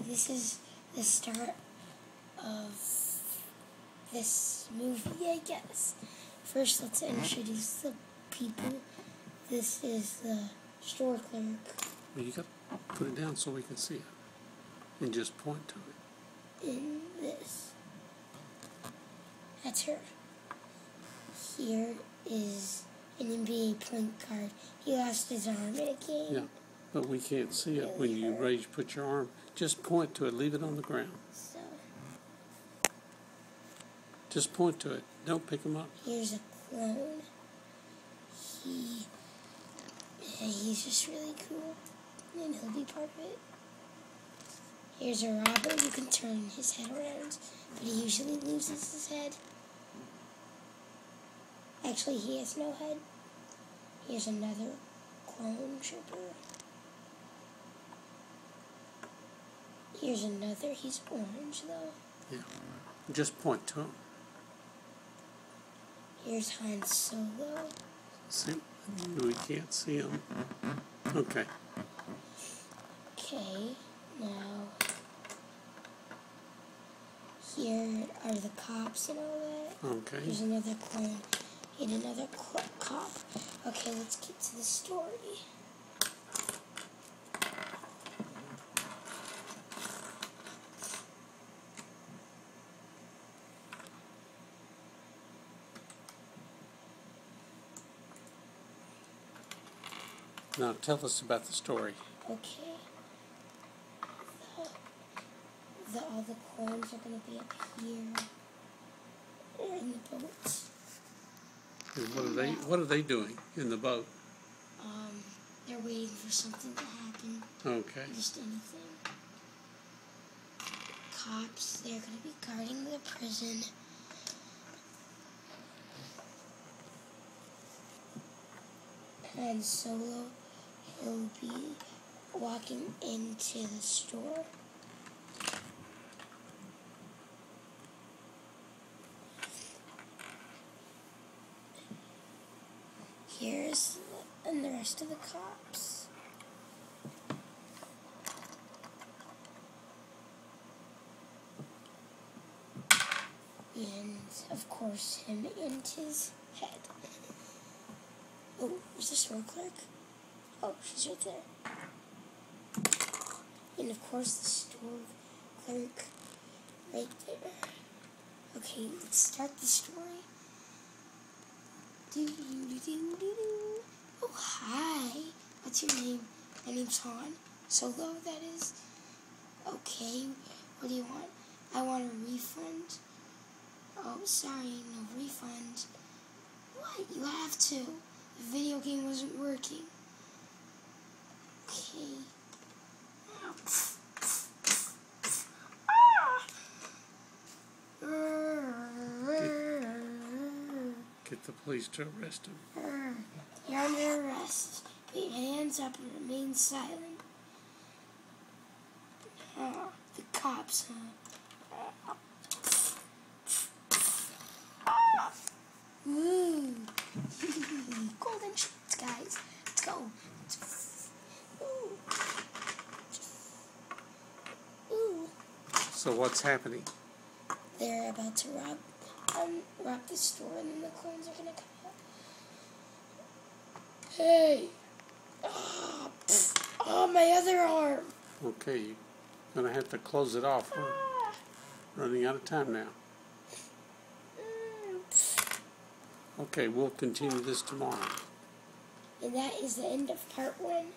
this is the start of this movie, I guess. First, let's introduce the people. This is the store clerk. Well, you got to put it down so we can see it. And just point to it. In this. That's her. Here is an NBA point guard. He lost his arm in a game. Yeah, but we can't see it when you put your arm. Just point to it. Leave it on the ground. So. Just point to it. Don't pick them up. Here's a clone. He's just really cool. And he'll be part of it. Here's a robber who can turn his head around, but he usually loses his head. Actually, he has no head. Here's another clone trooper. Here's another. He's orange, though. Yeah. Just point to him. Here's Han Solo. See? We can't see him. Okay. Okay, now here are the cops and all that. Okay. Here's another clone and another cop. Okay, let's get to the story. Now tell us about the story. Okay. All the clones are going to be up here. They're in the boat. And what are they doing in the boat? They're waiting for something to happen. Okay. Just anything. Cops, they're going to be guarding the prison. And Solo, he'll be walking into the store. Here's and the rest of the cops. And, of course, him and his head. Oh, is the store clerk? Oh, she's right there. And, of course, the store clerk right there. Okay, let's start the story. Oh, hi. What's your name? My name's Han. Solo, that is. Okay, what do you want? I want a refund. Oh, sorry, no refund. What? You have to. The video game wasn't working. Okay. Get the police to arrest him. You're under arrest. Put your hands up and remain silent. The cops, huh? Ooh. Golden shots, guys. Let's go. Ooh. Ooh. So what's happening? They're about to rob the store, and then the clones are gonna come out. Hey! Oh, my other arm! Okay, you're going to have to close it off. We're running out of time now. Okay, we'll continue this tomorrow. And that is the end of part 1.